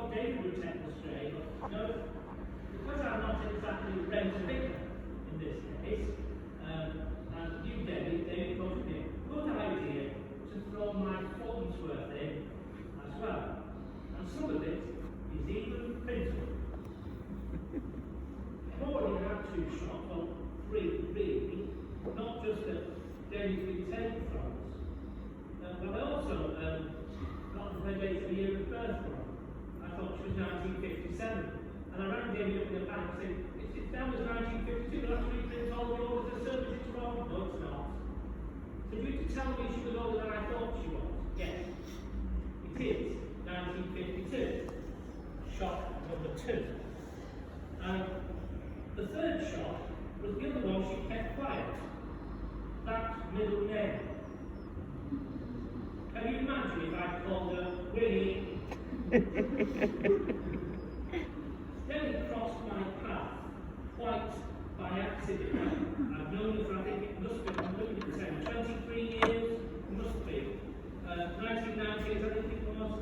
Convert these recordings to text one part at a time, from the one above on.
thought David would take the stray, but no, because I'm not exactly rent a vicar in this case, and you, David thought it would be a good idea to throw my funds worth in as well. And some of it is even printable. I've already had 2 shots, well, 3 really, not just that Denni's been taken from us, but I also got her date of the year of birth from. I thought she was 1957, and I rang Denni up in the bank and said, if that was 1952, I'll have to reprint all the orders of service. It's wrong. No, it's not. So you to tell me she was older than I thought she was? Yes. It is 1952. Shot number 2. The third shot was the other one she kept quiet. That middle name. Can you imagine if I called her Winnie? Then it crossed my path, quite by accident. I've known her for, I think it must be, I'm looking at the same, 23 years, it must be. 1990s, I think it was.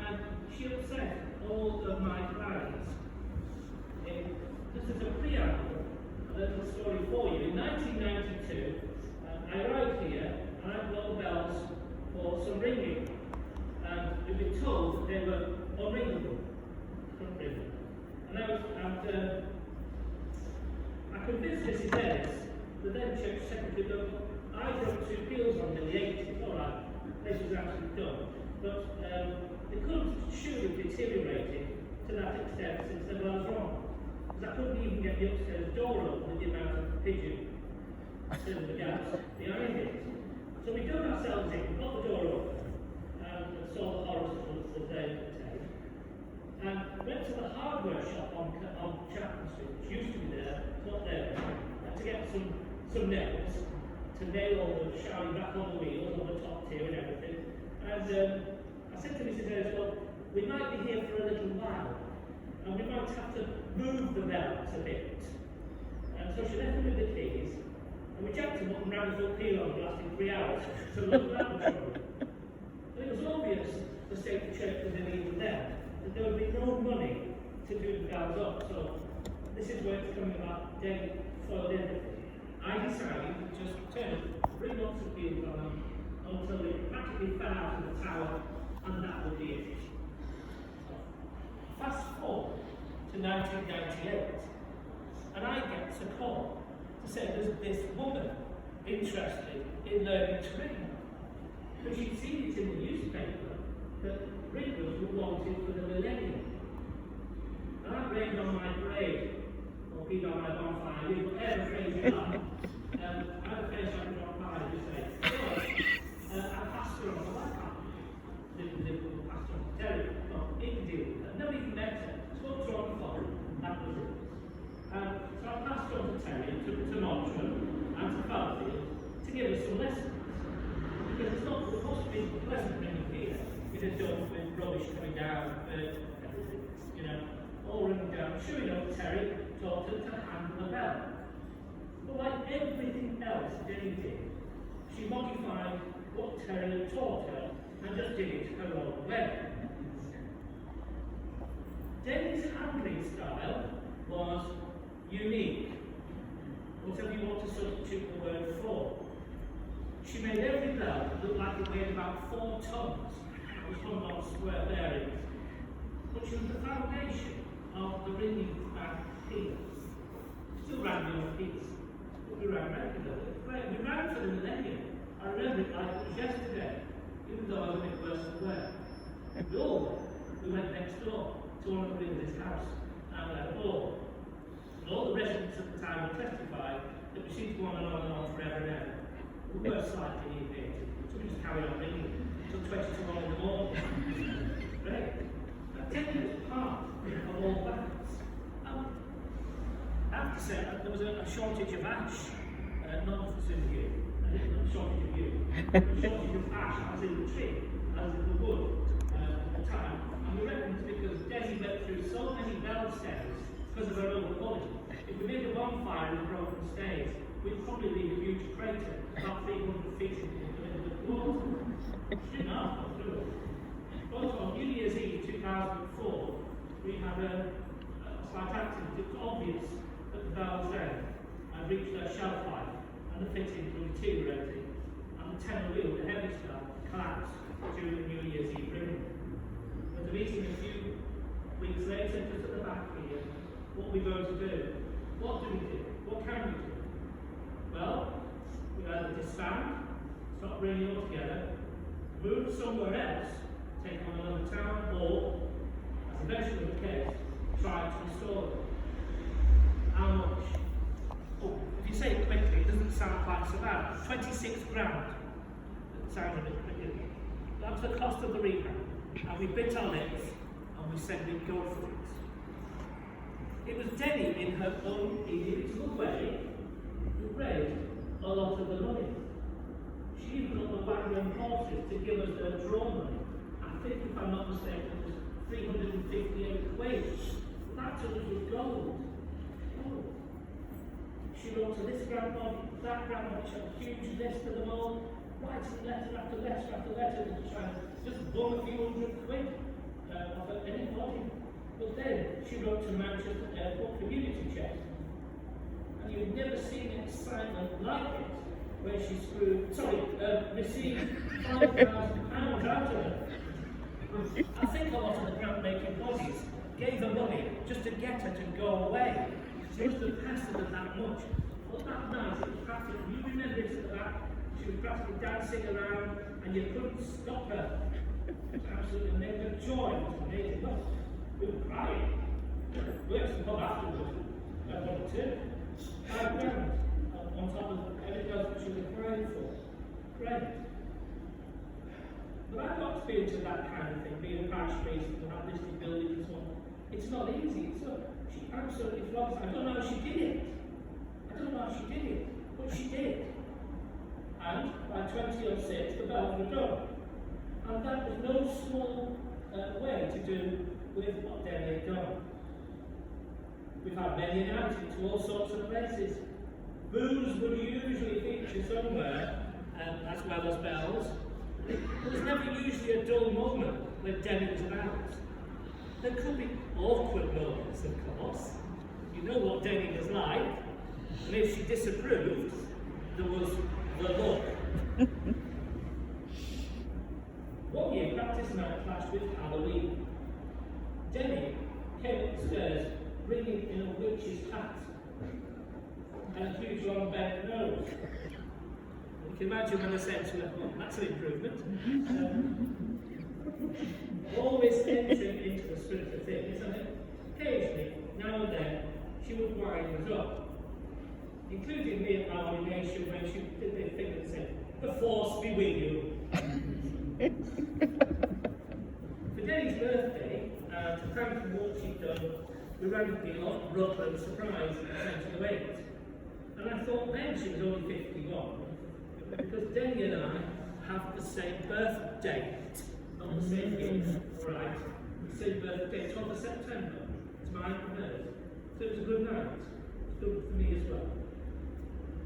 And she upset all of my plans. This is a preamble, a little story for you. In 1992, I arrived here and I got the bells for some ringing. And we've been told that they were unringable. Couldn't ring them. And I convinced Mrs. Dennis, the then church secretary, that I brought 2 appeals on in the 80s. All right, this was actually done. But they couldn't surely deteriorated to that extent since they were wrong. Because I couldn't even get the upstairs door open with the amount of pigeon in the gaps behind it. So we dug ourselves in, got the door open, and saw the horrors that they contained. And went to the hardware shop on Chapman Street, which used to be there, not there, to get some nails to nail all the shouting back on the wheels, on the top tier and everything. And I said to Mrs. Harris, well, we might be here for a little while, and we might have to move the bells a bit. And so she left me with the keys, and we jacked them up and ran the full peel on, lasting 3 hours to look at the trouble. But it was obvious the state of the church was in even then, that there would be no money to do the bells up. So this is where it's coming about. Denni foiled everything. I decided to just turn 3 months of peels on them until they practically fell out of the tower, and that would be it. Fast forward to 1998, and I get a call to say there's this woman interested in learning to ring. Because she'd seen it in the newspaper that ringers were wanted for the millennium. And that rained on my parade, or peed on my bonfire, whatever phrase you like. I had a face I could drop by and just say, I passed her on the back. The pastor on the Terry, well, he could deal with her. Never even met her. Spoke to her on the phone, that was it. So I passed on to Terry, to Montreal, and to Farfield, to give us some lessons. Because it's not supposed to be pleasant ringing here, with a dump, with rubbish coming down, everything, you know, all running down. Sure enough, Terry taught her to handle the bell. But like everything else Denni did, she modified what Terry had taught her and just did it her own way. Denni's handling style was unique, whatever you want to substitute the word for. She made every bell look like it weighed about 4 tons. It was hung on square bearings. But she was the foundation of the ringing back here. Still ran me on piece, but we ran regularly. We ran for the millennium. I remember it like it was yesterday, even though I was a bit worse than where. We went next door to one of the ringers' house and we had a ball. And all the residents at the time would testify that we seemed to go on and on forever and ever. We were slightly irritated, so we just carried on ringing until 20 to 1 in the morning. Great. That technique was part of all bands. I have to say that there was a shortage of ash, not for some of you, a shortage of you, a shortage of ash as in the tree, as in the wood at the time. And we reckon it's because Denni went through so many bell stems because of her overquality. If we made a bonfire in the broken stays, we'd probably leave a huge crater about 300 feet into the water. She didn't ask us, do it. But on New Year's Eve 2004, we had a slight accident. It was obvious that the valves then had reached their shelf life and the fittings were deteriorating, and the tenor wheel, the heavy stuff, collapsed during the New Year's Eve ring. There was a meeting a few weeks later, just at the back here. What are we going to do? What do we do? What can we do? Well, we either disband, stop bringing it all together, move somewhere else, take on another town, or, as eventually the case, try to restore them. How much? Oh, if you say it quickly, it doesn't sound quite so bad. 26 grand. It sounds a bit ridiculous. That's the cost of the rehab. And we bit our lips, and we said we'd go for it. It was Denni, in her own individual way, who raised a lot of the money. She even got the wagon and horses to give us their draw money. I think, if I'm not mistaken, it was 358 quid. That to us was gold. Oh. She wrote to this grandma, that grandma, she had a huge list of them all, writing letter after letter after letter to try and just bum a few hundred quid off of anybody. But then she wrote to Manchester Airport Community Check. And you've never seen excitement like it, where she received £5,000 out of her. I think a lot of the grant-making bodies gave her money just to get her to go away. She must have pestered her that much. But that night, it was practically, you remember this at the back, she was practically dancing around, and you couldn't stop her. It was absolutely amazing. The joy was amazing. Look, we were crying. We had some pub afterwards. I got it too. £5 grand on top of everything else that she was crying for. Great. But I've got to be into that kind of thing, being a parish priest and have listed buildings and so on. It's not easy. She absolutely flogged us. I don't know how she did it. But she did. And by 2006, the bells were done. And that was no small way to do with what Denni had done. We've had many announcements to all sorts of places. Booze would usually feature somewhere, as well as bells. There was never usually a dull moment when Denni was about. There could be awkward moments, of course. You know what Denni was like. And if she disapproved, there was the look. One year, practice night clashed with Halloween. Denni came upstairs bringing in a witch's hat and a huge long bent nose. You can imagine when I said to her, well, that's an improvement. Always entering into the spirit of things, and occasionally, now and then, she would wind us up, including me at our nation when she did the thing and said, "The force be with you." For Denni's birthday, to thank her for what she'd done, we randomly got Rutland surprise at 10 to 8. And I thought then she was only 51, because Denni and I have the same birth date, not the same year, right? The same birthday, 12th of September. It's mine and hers. So it was a good night. It was good for me as well.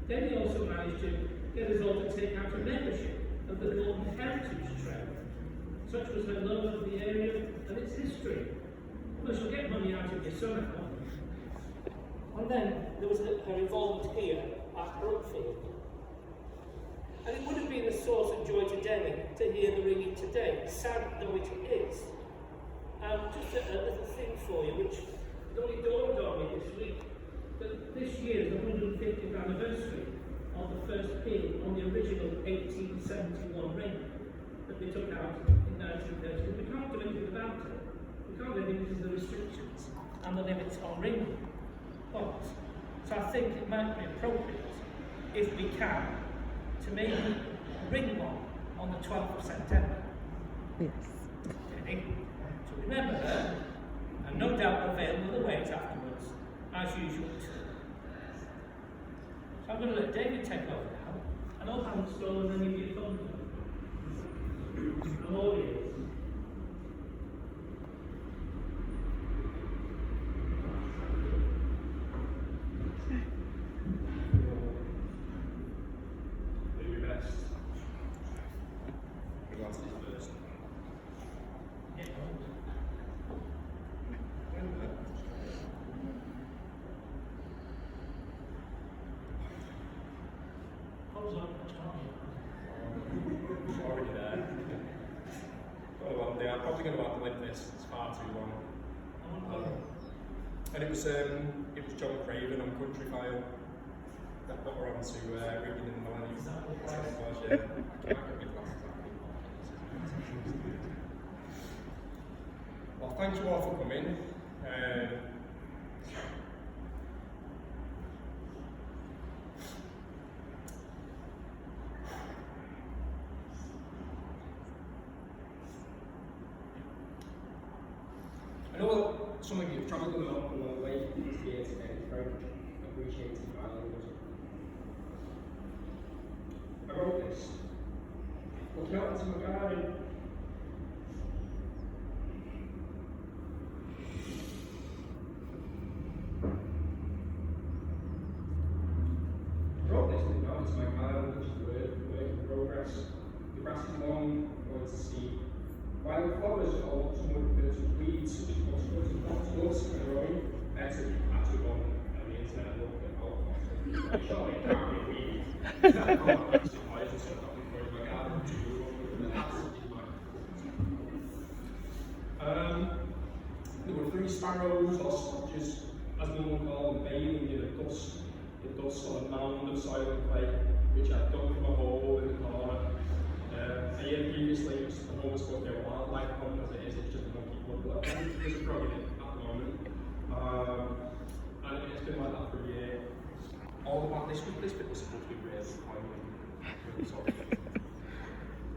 Denni also managed to get us all to take out a membership of the Golden Heritage Trail. Such was her love of the area and its history. Well, she'll get money out of you somehow. And then there was her involvement here at Brookfield. And it would have been a source of joy to Denni to hear the ringing today, sad though it is. Just a little thing for you, which only dawned on me this week. But this year is the 150th anniversary of the first pin on the original 1871 ring that they took out in 1930. We can't do anything about it. We can't do anything because of the restrictions and the limits on ringing. But, so I think it might be appropriate, if we can, to maybe ring one on the 12th of September. Yes. Okay. So remember her, and no doubt avail with the wait afterwards, as usual. So I'm going to let David take over now, and I'll have stolen any of your thunder. I'm all ears. Do your best. Who wants to be first? Yeah. this. It's far too long. And it was John Craven on Country File that got her onto reading in the Millennium. Well, thank you all for coming. I know some of you have travelled a long way here today. It's very much appreciated by all of us. I wrote this looking out into my garden. I wrote this looking out into my garden, which is work in progress. The grass is long, going to seed. While the flowers are all somewhat referred to weeds, such as mosquitoes and foxgloves and growing, I had to go on the internet and look at all of them. Surely it can't be weeds. There were 3 sparrows or stodges, as no one called them, bathing in a dust sort of mound of soil and clay, which I'd dug from a hole in the corner. A year previously, it was almost supposed to be a wildlife pond as it is, it's just a monkey blood. There's a frog in it at the moment. And it's been like that for a year. All about this week, this bit was supposed to be really poignant. Really sorry.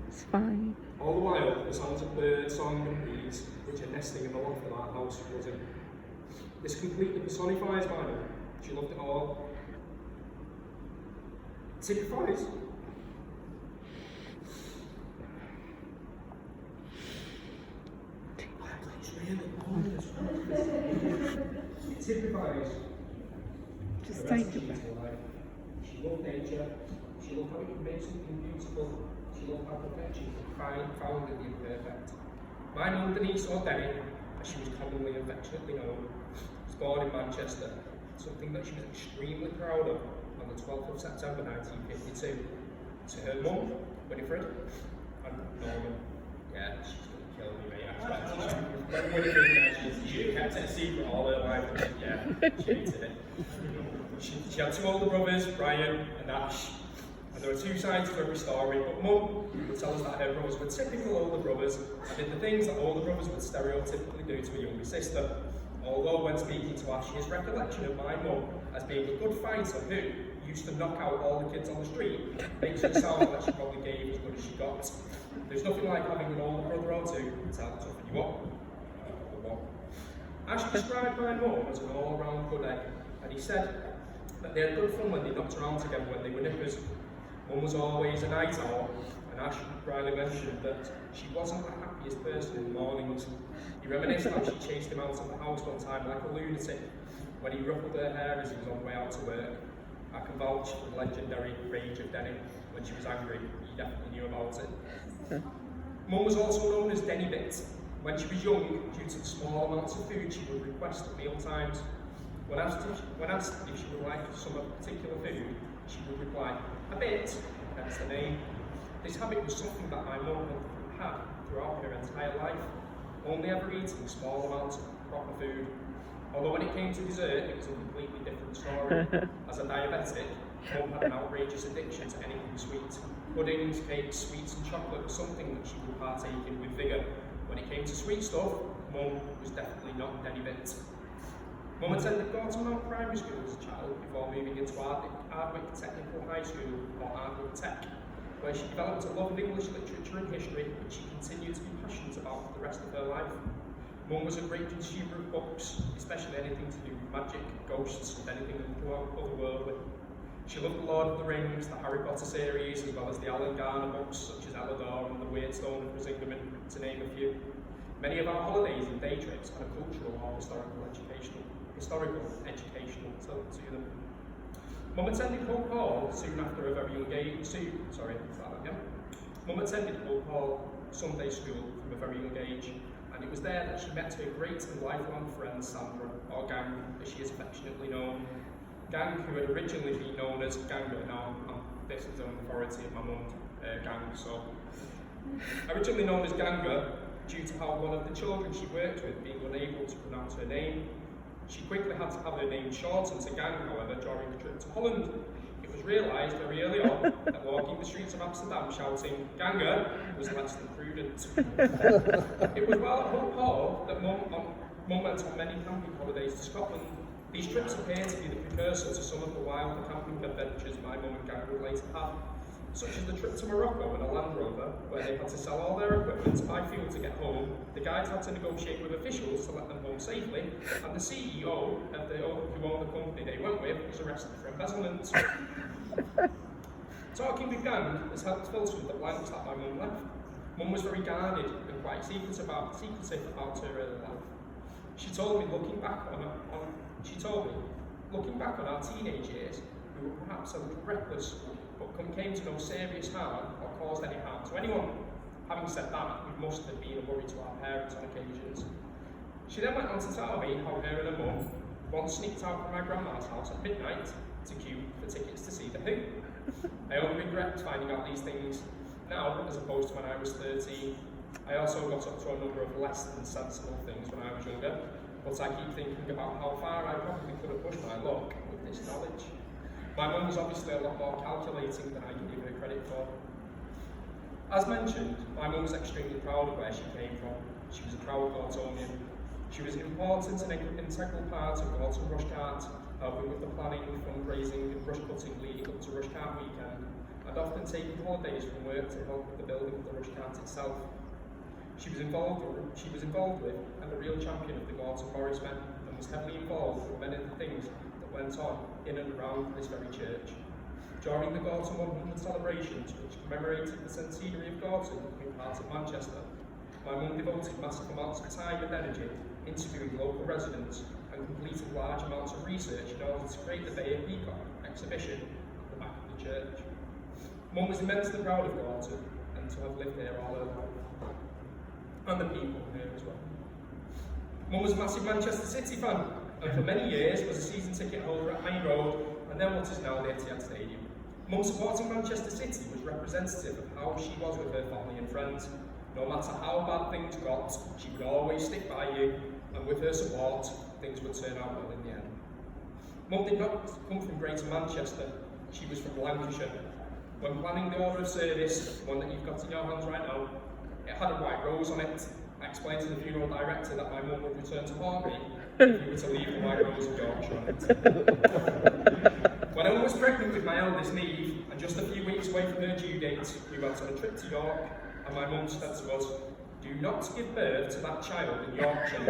It's fine. All the while, the sounds of birds, song and bees, which are nesting in the loft of our house, was in. This completely personifies mine. She loved it all. Typifies. It typifies. Just take it back. She loved nature. She loved how it could make something beautiful. She loved how perfection could found in the imperfect. My mum, Denise, or Denni, as she was commonly affectionately known, was born in Manchester, something that she was extremely proud of on the 12th of September 1952. To her mum, Winifred, and Norman. Yeah, she's going to kill me, mate. When Winifred she kept it a secret all her life. Yeah, she hated it. She had 2 older brothers, Brian and Ash. And there are 2 sides to every story, but Mum would tell us that her brothers were typical older brothers and did the things that older brothers would stereotypically do to a younger sister. Although when speaking to Ash, his recollection of my mum as being a good fighter who used to knock out all the kids on the street makes it sound like she probably gave as good as she got. There's nothing like having an older brother or 2 to toughen you up. Ash described my mum as an all-round good egg, and he said that they had good fun when they knocked around together when they were nippers. Mum was always a night owl, and Ash rightly mentioned that she wasn't the happiest person in the mornings. He reminisced how she chased him out of the house one time like a lunatic when he ruffled her hair as he was on the way out to work. I can vouch for the legendary rage of Denni. When she was angry, he definitely knew about it. Mum was also known as Denni Bit. When she was young, due to the small amounts of food she would request at meal times, when asked if she would like some particular food, she would reply, a bit, hence the name. This habit was something that my mum had throughout her entire life, only ever eating small amounts of proper food. Although when it came to dessert, it was a completely different story. As a diabetic, Mum had an outrageous addiction to anything sweet. Puddings, cakes, sweets and chocolate was something that she would partake in with vigour. When it came to sweet stuff, Mum was definitely not Denni Bit. Mum attended Gorton Primary School as a child before moving into Ardwick Technical High School, or Ardwick Tech, where she developed a love of English literature and history, which she continued to be passionate about for the rest of her life. Mum was a great consumer of books, especially anything to do with magic, ghosts, and anything otherworldly. She loved The Lord of the Rings, the Harry Potter series, as well as the Alan Garner books such as Elidor and The Weirdstone of Brisingamen, to name a few. Many of our holidays and day trips had a cultural or historical educational to them. Mum attended Hope Hall soon after a very young age. Mum attended Hope Hall Sunday School from a very young age, and it was there that she met her great and lifelong friend Sandra, or Gang, as she is affectionately known. Gang, who had originally been known as Ganga, now this is on the authority of my mum, Gang. So, originally known as Ganga, due to how one of the children she worked with being unable to pronounce her name. She quickly had to have her name shortened to Gang, however, during the trip to Holland. It was realised very early on that walking the streets of Amsterdam shouting "Ganger" was less than prudent. It was while at Hope Hall that Mum went on many camping holidays to Scotland. These trips appear to be the precursor to some of the wilder camping adventures my mum and Gang would later have, such as the trip to Morocco in a Land Rover, where they had to sell all their equipment to buy fuel to get home. The guides had to negotiate with officials to let them home safely, and the CEO of who owned the company they went with was arrested for embezzlement. Talking with Gang has helped fill some of the blanks that my mum left. Mum was very guarded and quite secretive about her early life. She told me, looking back on our teenage years, we were perhaps a little reckless, but came to no serious harm or caused any harm to anyone. Having said that, we must have been a worry to our parents on occasions. She then went on to tell me how her and her mum once sneaked out from my grandma's house at midnight to queue for tickets to see The Who. I only regret finding out these things now as opposed to when I was 13. I also got up to a number of less than sensible things when I was younger, but I keep thinking about how far I probably could have pushed my luck with this knowledge. My mum was obviously a lot more calculating than I can give her credit for. As mentioned, my mum was extremely proud of where she came from. She was a proud Gortonian. She was an important and integral part of Gorton Rushcart, helping with the planning, fundraising and brush cutting leading up to Rushcart weekend, and often taking holidays from work to help with the building of the Rushcart itself. She was involved with and a real champion of the Gorton Morris men, and was heavily involved with many of the things that went on in and around this very church. During the Gorton 100 celebrations, which commemorated the centenary of Gorton in part of Manchester, my mum devoted massive amounts of time and energy interviewing local residents and completed large amounts of research in order to create the Bay of Peacock exhibition at the back of the church. Mum was immensely proud of Gorton and to have lived here all her life, and the people here as well. Mum was a massive Manchester City fan, and for many years was a season ticket holder at Main Road and then what is now the Etihad Stadium. Mum supporting Manchester City was representative of how she was with her family and friends. No matter how bad things got, she would always stick by you, and with her support, things would turn out well in the end. Mum did not come from Greater Manchester, she was from Lancashire. When planning the order of service, the one that you've got in your hands right now, it had a white rose on it. I explained to the funeral director that my mum would return to Horbury if we were to leave the white rose of Yorkshire on it. When I was pregnant with my eldest Neve, and just a few weeks away from her due date, we went on a trip to York, and my mum said to us, "Do not give birth to that child in Yorkshire.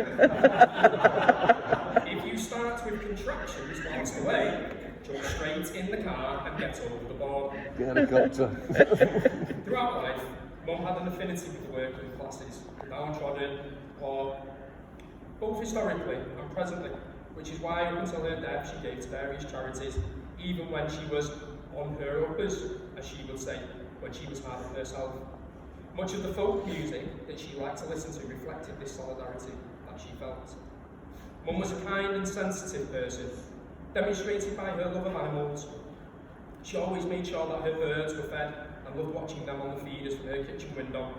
If you start with contractions whilst away, jump straight in the car and get over the border." The helicopter. Throughout life, Mum had an affinity with the working classes, the downtrodden, or both historically and presently, which is why up until her death she gave to various charities, even when she was on her uppers, as she would say, when she was hard on herself. Much of the folk music that she liked to listen to reflected this solidarity that she felt. Mum was a kind and sensitive person, demonstrated by her love of animals. She always made sure that her birds were fed and loved watching them on the feeders from her kitchen window.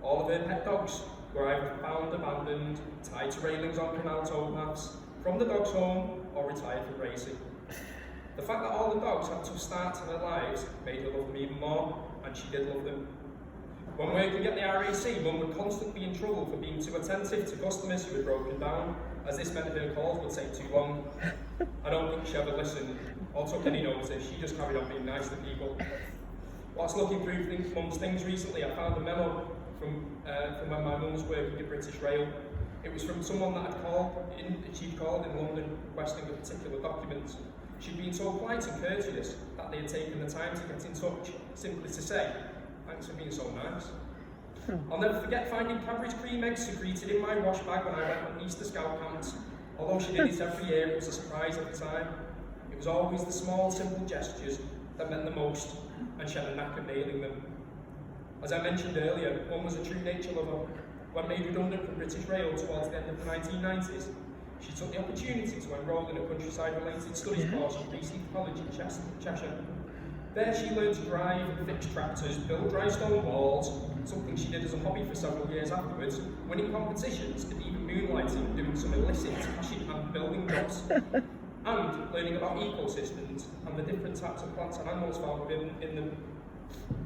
All of her pet dogs were either found abandoned, tied to railings on canal towpaths, from the dog's home, or retired from racing. The fact that all the dogs had tough starts in their lives made her love them even more, and she did love them. When working at the RAC, Mum would constantly be in trouble for being too attentive to customers who had broken down, as this meant her calls would take too long. I don't think she ever listened or took any notice, she just carried on being nice to people. Whilst looking through Mum's things recently, I found a memo from when my mum was working at British Rail. It was from someone that she'd called in London requesting a particular document. She'd been so polite and courteous that they had taken the time to get in touch, simply to say, "Thanks for being so nice." I'll never forget finding Cadbury's cream eggs secreted in my wash bag when I went on Easter Scout camps. Although she did it every year, it was a surprise at the time. It was always the small, simple gestures that meant the most, and she had a knack of nailing them. As I mentioned earlier, Mum was a true nature lover. When made redundant from British Rail towards the end of the 1990s, she took the opportunity to enrol in a countryside-related studies course at Beasley College in Cheshire. There she learned to drive and fix tractors, build dry stone walls, something she did as a hobby for several years afterwards, winning competitions and even moonlighting, doing some illicit cashing and building jobs, and learning about ecosystems and the different types of plants and animals found within them.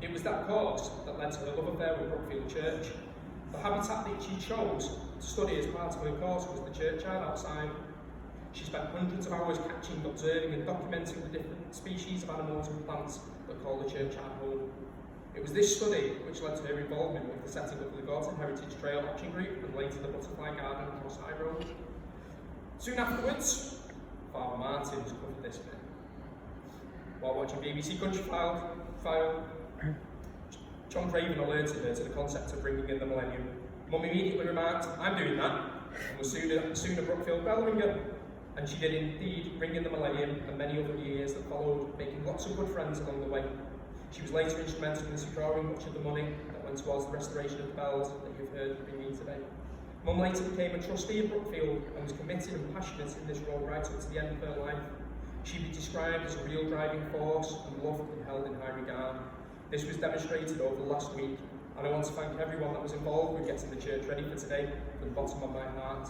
It was that course that led to her love affair with Brookfield Church. The habitat that she chose to study as part of her course was the churchyard outside. She spent hundreds of hours catching, observing and documenting the different species of animals and plants that call the churchyard home. It was this study which led to her involvement with the setting up of the Gorton Heritage Trail Action Group and later the Butterfly Garden across High Road. Soon afterwards, Father Martin was covered this bit. While watching BBC Country File, John Craven alerted her to the concept of bringing in the millennium. Mum immediately remarked, "I'm doing that," and was soon a Brookfield bell ringer. And she did indeed bring in the millennium and many other years that followed, making lots of good friends along the way. She was later instrumental in securing much of the money that went towards the restoration of the bells that you've heard ringing today. Mum later became a trustee of Brookfield and was committed and passionate in this role right up to the end of her life. She'd be described as a real driving force and loved and held in high regard. This was demonstrated over the last week, and I want to thank everyone that was involved with getting the church ready for today from the bottom of my heart.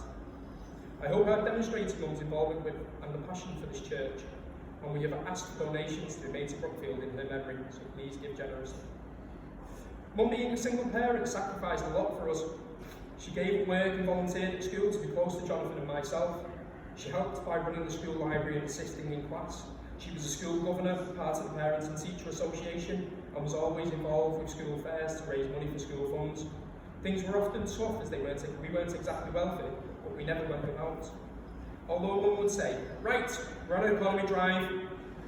I hope I've demonstrated Mum's involvement with and the passion for this church, and we have asked for donations to be made to Brookfield in her memory, so please give generously. Mum, being a single parent, sacrificed a lot for us. She gave up work and volunteered at school to be close to Jonathan and myself. She helped by running the school library and assisting in class. She was a school governor, part of the Parents and Teacher Association, and was always involved with school fairs to raise money for school funds. Things were often tough as we weren't exactly wealthy, but we never went without. Although Mum would say, "Right, we're on an economy drive,"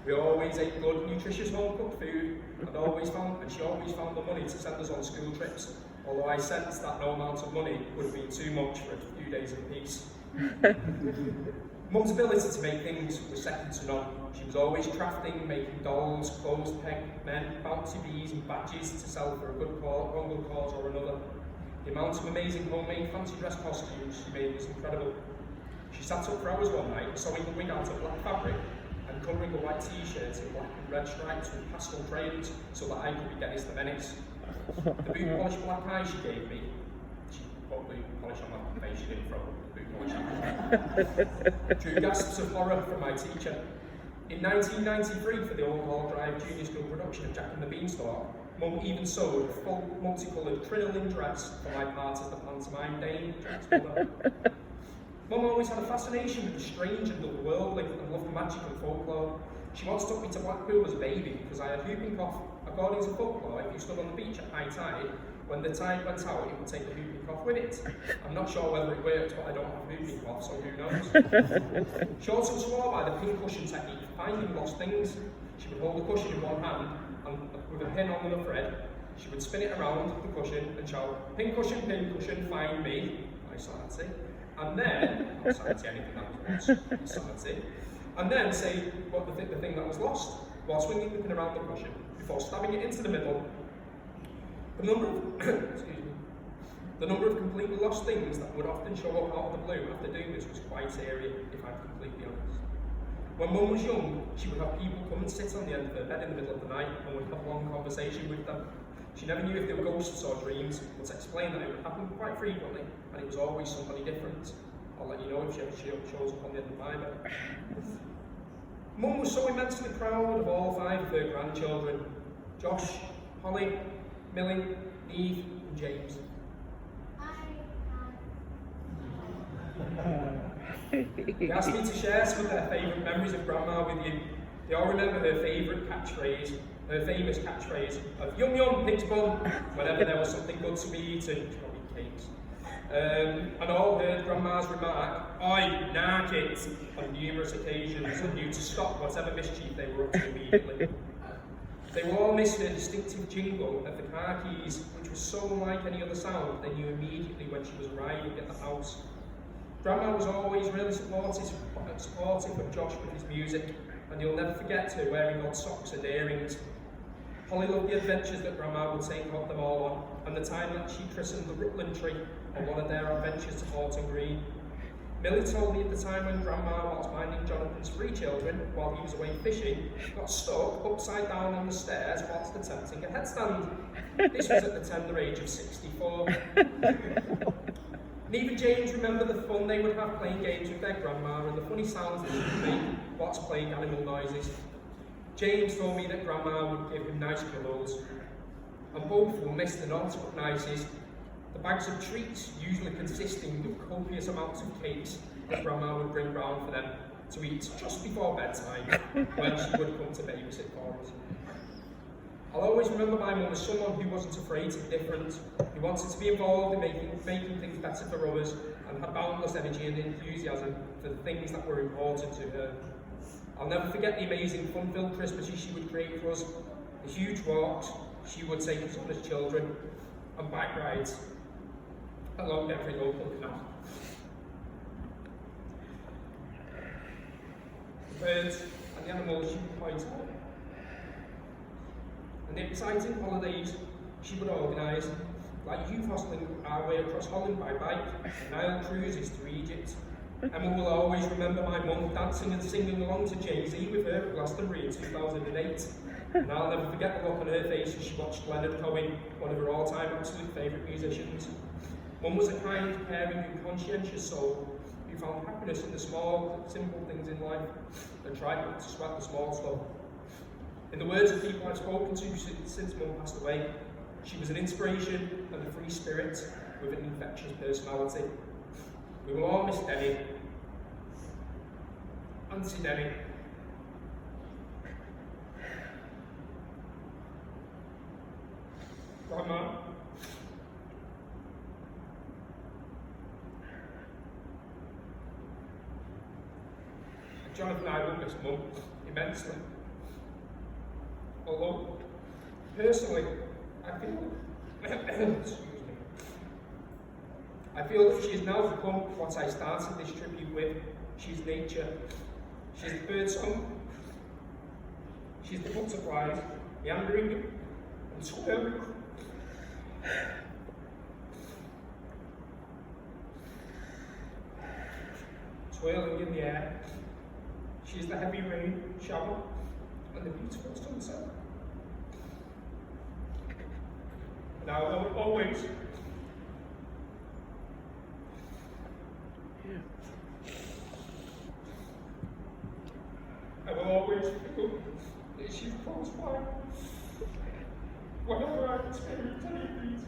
we always ate good, nutritious home-cooked food, and she always found the money to send us on school trips, although I sensed that no amount of money would be too much for a few days of peace. Mum's ability to make things was second to none. She was always crafting, making dolls, clothes peg men, bouncy bees and badges to sell for one good cause or another. The amount of amazing homemade fancy dress costumes she made was incredible. She sat up for hours one night sewing a wig out of black fabric and colouring a white t-shirt in black and red stripes with pastel crayons so that I could be Dennis the Menace. The boot polish black eye she gave me, she put boot polish on my face, she didn't throw boot polish on. Drew gasps of horror from my teacher. In 1993, for the Old Hall Drive Junior School production of Jack and the Beanstalk, Mum even sewed a full multicoloured crinoline dress for my part as the pantomime Dane, Jack's mother. Mum always had a fascination with the strange and otherworldly and loved magic and folklore. She once took me to Blackpool as a baby because I had whooping cough. According to folklore, if you stood on the beach at high tide, when the tide went out, it would take the whooping cough with it. I'm not sure whether it worked, but I don't have whooping cough, so who knows? She also swore by the pin cushion technique for finding lost things. She would hold the cushion in one hand and with a pin on the thread, she would spin it around the cushion and shout, pin cushion, find me. I sanity. And then, not sanity, anything that was once, sanity. And then say what the thing that was lost, while swinging the pin around the cushion, before stabbing it into the middle. The number of completely lost things that would often show up out of the blue after doing this was quite eerie, if I'm completely honest. When Mum was young, she would have people come and sit on the end of her bed in the middle of the night and would have a long conversation with them. She never knew if they were ghosts or dreams, but explained that it would happen quite frequently, and it was always somebody different. I'll let you know if she ever shows up on the end of my bed. Mum was so immensely proud of all 5 of her grandchildren: Josh, Holly, Millie, Eve, and James. They asked me to share some of their favourite memories of Grandma with you. They all remember her famous catchphrase of "Yum yum, pig's bum," whenever there was something good to be eaten, probably cakes. And all heard Grandma's remark, "Oi, nark it," on numerous occasions and knew to stop whatever mischief they were up to immediately. They will all miss her distinctive jingle of the car keys, which was so unlike any other sound they knew immediately when she was arriving at the house. Grandma was always really supportive of Josh with his music, and you'll never forget her wearing odd socks and earrings. Holly loved the adventures that Grandma would take them all on, and the time that she christened the Rutland tree on one of their adventures to Horton Green. Millie told me at the time when Grandma was minding Jonathan's 3 children while he was away fishing, got stuck upside down on the stairs whilst attempting a headstand. This was at the tender age of 64. Neither James remembered the fun they would have playing games with their grandma and the funny sounds that she would make whilst playing animal noises. James told me that Grandma would give him nice pillows, and both will miss the naughty but nices, the bags of treats usually consisting of copious amounts of cakes that Grandma would bring round for them to eat just before bedtime when she would come to babysit for us. I'll always remember my mum as someone who wasn't afraid to be different, who wanted to be involved in making things better for others, and had boundless energy and enthusiasm for the things that were important to her. I'll never forget the amazing fun-filled Christmases she would create for us, the huge walks she would take us on as children, and bike rides along every local canal. The birds and the animals she would point out, and the exciting holidays she would organise, like youth hosteling our way across Holland by bike and Nile cruises to Egypt. Emma will always remember my mum dancing and singing along to Jay-Z with her at Glastonbury in 2008. And I'll never forget the look on her face as she watched Leonard Cohen, one of her all-time absolute favourite musicians. Mum was a kind, caring and conscientious soul who found happiness in the small, simple things in life and tried not to sweat the small stuff. In the words of people I've spoken to since Mum passed away, she was an inspiration and a free spirit with an infectious personality. We will all miss Denni. Auntie Denni. Grandma. Jonathan and I will miss Mum immensely. Although, personally, I feel that she has now become what I started this tribute with. She's nature. She's the bird song. She's the butterflies, meandering and swirling. Swirling in the air. She's the heavy rain shower and the beautiful sunset. And I will always feel that she's close by whenever I experience any of these.